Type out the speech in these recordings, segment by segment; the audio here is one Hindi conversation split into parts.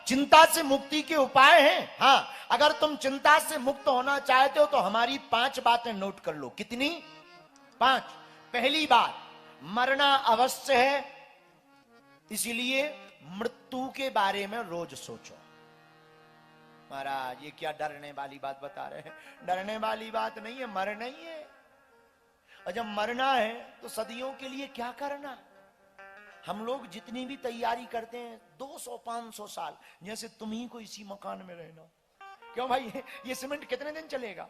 चिंता से मुक्ति के उपाय हैं। हाँ, अगर तुम चिंता से मुक्त होना चाहते हो तो हमारी 5 बातें नोट कर लो। कितनी? 5। पहली बात, मरना अवश्य है, इसलिए मृत्यु के बारे में रोज सोचो। महाराज ये क्या डरने वाली बात बता रहे हैं? डरने वाली बात नहीं है, मरना ही है। और जब मरना है तो सदियों के लिए क्या करना? हम लोग जितनी भी तैयारी करते हैं 200-500 साल, जैसे तुम ही को इसी मकान में रहना। क्यों भाई, ये सीमेंट कितने दिन चलेगा?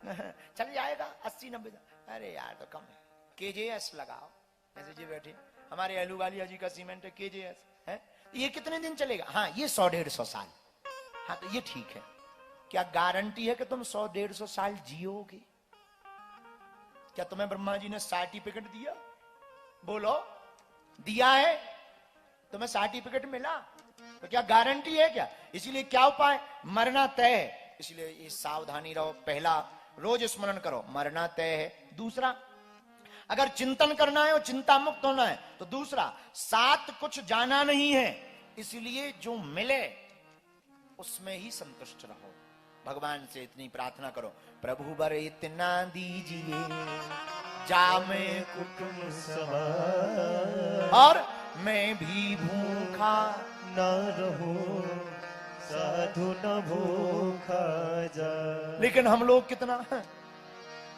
चल जाएगा 80-90 दिन। अरे यार तो कम है, केजेएस लगाओ। जैसे जी बैठे हमारे अहलूवालिया जी का सीमेंट है केजेएस है, ये कितने दिन चलेगा? हाँ, ये 100-150 साल। हाँ तो ये ठीक है। क्या गारंटी है कि तुम 100-150 साल जियोगे? क्या तुम्हें ब्रह्मा जी ने सर्टिफिकेट दिया? बोलो, दिया है? तुम्हें सर्टिफिकेट मिला? तो क्या गारंटी है क्या? इसीलिए क्या उपाय? मरना तय है, इसलिए ये सावधानी रहो। पहला, रोज स्मरण करो, मरना तय है। दूसरा, अगर चिंतन करना है और चिंता मुक्त होना है तो दूसरा, साथ कुछ जाना नहीं है, इसलिए जो मिले उसमें ही संतुष्ट रहो। भगवान से इतनी प्रार्थना करो, प्रभु बर इतना दीजिए जामे कुटुंब समान, और मैं भी भूखा न रहूं, साधु न भूखा जा। लेकिन हम लोग कितना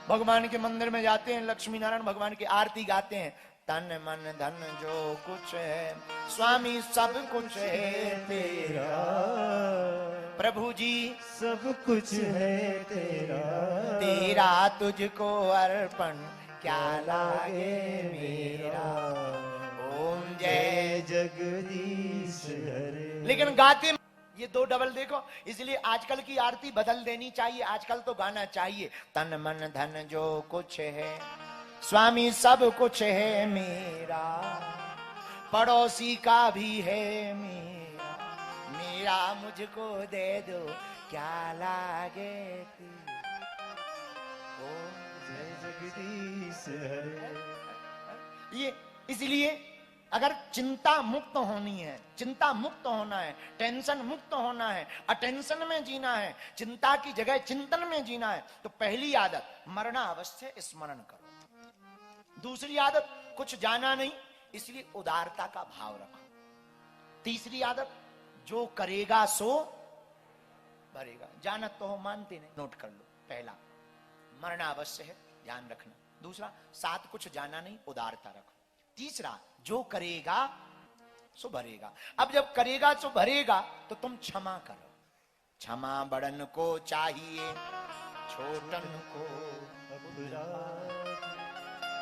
भगवान के मंदिर में जाते हैं, लक्ष्मी नारायण भगवान की आरती गाते हैं, तन मन धन जो कुछ है स्वामी सब कुछ है तेरा, प्रभु जी सब कुछ है तेरा, तेरा तुझको अर्पण क्या लागे मेरा, ओम जय जगदीश हरे। लेकिन गाते ये 2 डबल देखो, इसलिए आजकल की आरती बदल देनी चाहिए। आजकल तो गाना चाहिए, तन मन धन जो कुछ है स्वामी सब कुछ है मेरा, पड़ोसी का भी है मेरा, मेरा मुझको दे दो क्या लागे तेरा, ओम जय जगदीश हरे। ये इसलिए अगर चिंता मुक्त होनी है, चिंता मुक्त होना है, टेंशन मुक्त होना है, अटेंशन में जीना है, चिंता की जगह चिंतन में जीना है, तो पहली आदत, मरना अवश्य स्मरण करो। दूसरी आदत, कुछ जाना नहीं, इसलिए उदारता का भाव रखो। तीसरी आदत, जो करेगा सो भरेगा। जानत तो हो, मानते नहीं, नोट कर लो। पहला, मरना अवश्य है, ध्यान रखना। दूसरा, साथ कुछ जाना नहीं, उदारता रखो। तीसरा, जो करेगा सो भरेगा। अब जब करेगा सो भरेगा तो तुम क्षमा करो। क्षमा बड़न को चाहिए, छोटन को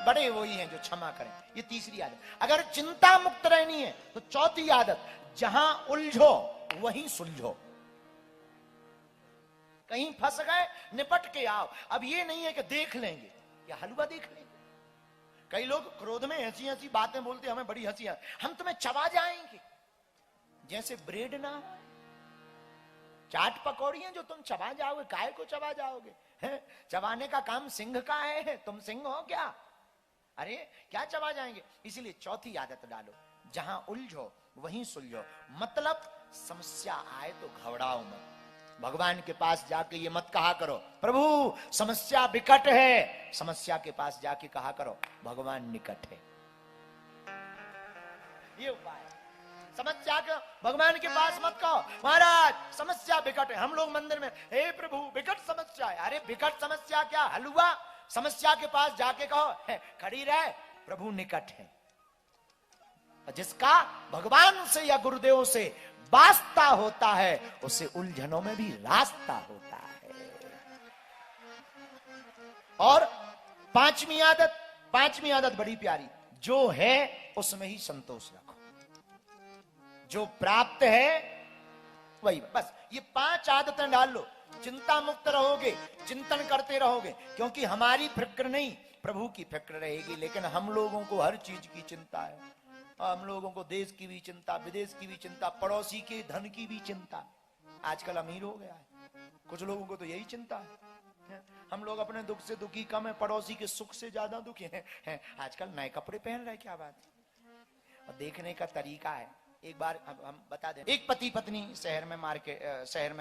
बड़े वही हैं जो क्षमा करें। ये तीसरी आदत। अगर चिंता मुक्त रहनी है तो चौथी आदत, जहां उलझो वहीं सुलझो। कहीं फंस गए, निपट के आओ। अब ये नहीं है कि देख लेंगे या हलवा देख लेंगे। कई लोग क्रोध में ऐसी ऐसी बातें बोलते, हमें बड़ी हंसी आती, हम तुम्हें चबा जाएंगे, जैसे ब्रेड ना हो, चाट पकौड़ी है जो तुम चबा जाओगे। काय को चबा जाओगे? चबाने का काम सिंह का है, तुम सिंह हो क्या? अरे क्या चबा जाएंगे? इसीलिए चौथी आदत डालो, जहां उलझो वहीं सुलझो। मतलब समस्या आए तो घबराओ मत। भगवान के पास जाके ये मत कहा करो, प्रभु समस्या विकट है। समस्या के पास जाके कहा करो, भगवान निकट है। ये उपाय। समस्या के भगवान के पास मत कहो, महाराज समस्या विकट है। हम लोग मंदिर में, हे प्रभु विकट समस्या है। अरे विकट समस्या क्या, हलवा? समस्या के पास जाके कहो, खड़ी रहे, प्रभु निकट है। जिसका भगवान से या गुरुदेव से वास्ता होता है, उसे उलझनों में भी रास्ता होता है। और पांचवी आदत बड़ी प्यारी, जो है उसमें ही संतोष रखो। जो प्राप्त है वही बस। ये 5 आदतें डाल लो, चिंता मुक्त रहोगे, चिंतन करते रहोगे, क्योंकि हमारी फिक्र नहीं, प्रभु की फिक्र रहेगी। लेकिन हम लोगों को हर चीज की चिंता है। हम लोगों को देश की भी चिंता, विदेश की भी चिंता, पड़ोसी के धन की भी चिंता। आजकल अमीर हो गया है, कुछ लोगों को तो यही चिंता है। हम लोग अपने दुख से दुखी कम है, पड़ोसी के सुख से ज्यादा दुखी हैं। आजकल नए कपड़े पहन रहे, क्या बात है। और देखने का तरीका है, एक बार हम बता दें, एक पति पत्नी शहर में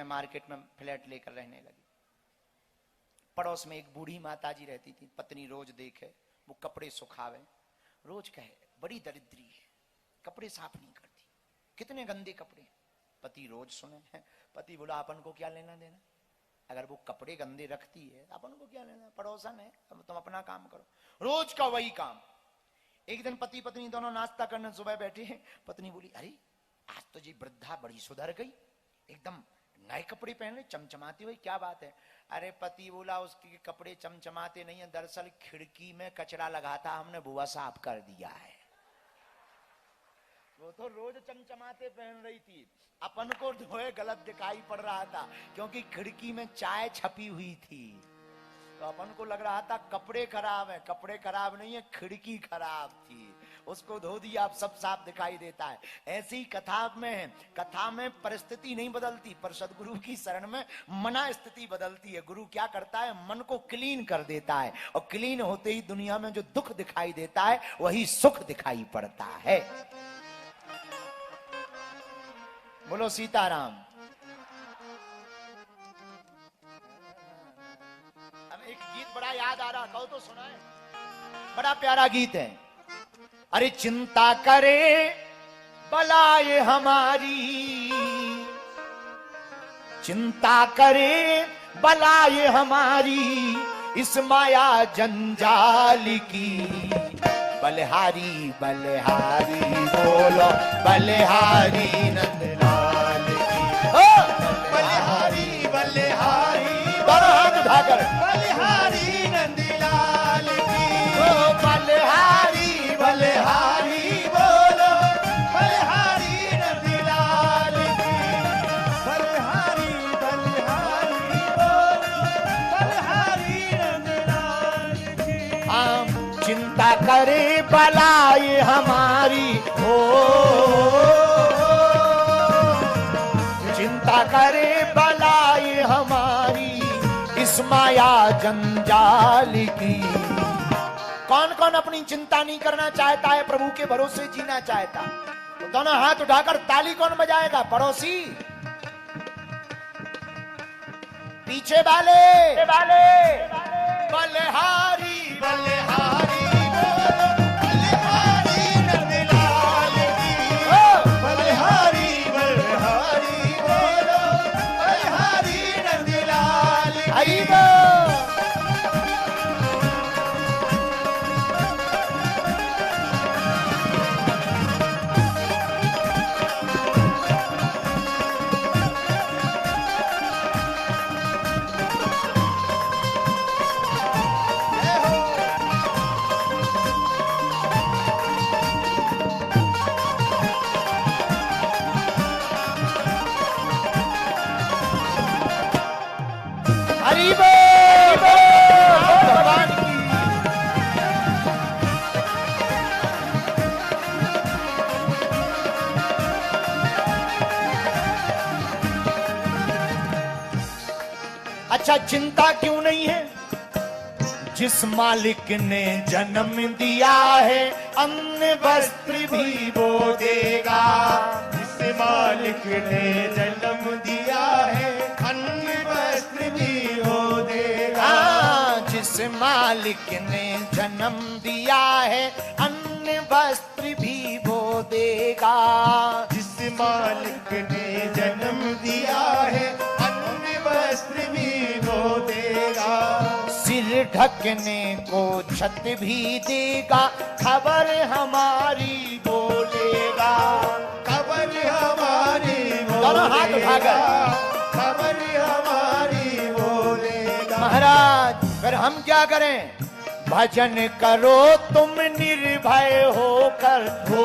मार्केट में फ्लैट लेकर रहने लगी। पड़ोस में एक बूढ़ी माताजी रहती थी। पत्नी रोज देखे वो कपड़े सुखावे, रोज कहे बड़ी दरिद्री है, कपड़े साफ नहीं करती, कितने गंदे कपड़े। पति रोज सुने। पति बोला अपन को क्या लेना देना, अगर वो कपड़े गंदे रखती है अपन को क्या लेना, पड़ोसन है, अब तुम अपना काम करो। रोज का वही काम। एक दिन पति पत्नी दोनों नाश्ता करने सुबह बैठे हैं। पत्नी बोली अरे आज तो जी वृद्धा बड़ी सुधर गई, एकदम नए कपड़े पहन रही, चमचमाती हुई, क्या बात है। अरे पति बोला उसके कपड़े चमचमाते नहीं है, दरअसल खिड़की में कचरा लगा था, हमने बुआ साफ कर दिया है। वो तो रोज चमचमाते पहन रही थी, अपन को जो है गलत दिखाई पड़ रहा था क्योंकि खिड़की में चाय छपी हुई थी। तो अपन को लग रहा था कपड़े खराब है, कपड़े खराब नहीं है, खिड़की खराब थी, उसको धो दिया, अब सब साफ दिखाई देता है। ऐसी कथा में है, कथा में परिस्थिति नहीं बदलती, पर सदगुरु की शरण में मना स्थिति बदलती है। गुरु क्या करता है, मन को क्लीन कर देता है, और क्लीन होते ही दुनिया में जो दुख दिखाई देता है वही सुख दिखाई पड़ता है। बोलो सीताराम। एक गीत बड़ा याद आ रहा, कहो तो सुनाए, बड़ा प्यारा गीत है। अरे चिंता करे बलाए हमारी, चिंता करे बलाए हमारी, इस माया जंजाल की। बलिहारी बलिहारी बोलो, बलिहारी नंदलाल की। बलिहारी बलिहारी दोनों हाथ उठाकर बलिहारी नंदलाल की। बलिहारी बलिहारी बोलो, बलिहारी नंदलाल की। बलिहारी बलिहारी बोलो, बलिहारी नंदलाल की। हम चिंता करे बलाए हमारी, ओ चिंता करे बलाए हमारी, इस माया जंजाल की। कौन कौन अपनी चिंता नहीं करना चाहता है, प्रभु के भरोसे जीना चाहता, तो दोनों हाथ उठाकर ताली कौन बजाएगा, पड़ोसी, पीछे वाले, बलिहारी बलिहारी बोलो, बलिहारी नंदलाल की। बलिहारी बलिहारी बोलो, बलिहारी नंदलाल की। आई बो। हरि बोल, भगवान की। अच्छा चिंता क्यों नहीं है, जिस मालिक ने जन्म दिया है अन्न वस्त्र भी वो देगा। जिस मालिक ने जन्म दिया है अन्न वस्त्र भी वो देगा। जिस मालिक ने जन्म दिया है अन्न वस्त्र भी वो देगा। जिस मालिक ने जन्म दिया है अन्न वस्त्र भी वो देगा। सिर ढकने को छत भी देगा, खबर हमारी बोलेगा। खबर हमारी दोनों हाथ बोलेगा, उठाकर। खबर हमारी बोलेगा। महाराज फिर हम क्या करें, भजन करो तुम निर्भय होकर, हो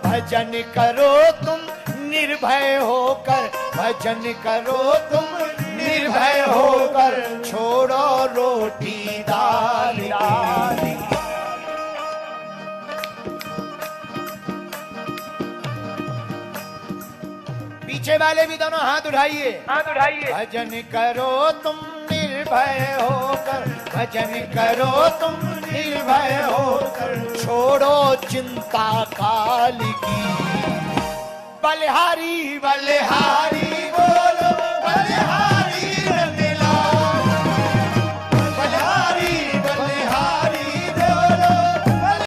भजन करो तुम निर्भय होकर, भजन करो तुम निर्भय होकर, छोड़ो रोटी दाल की। पीछे वाले भी दोनों हाथ उठाइए, भजन करो तुम निर्भय होकर, भजन करो तुम निर्भय होकर छोड़ो चिंता काल की। बलिहारी बलिहारी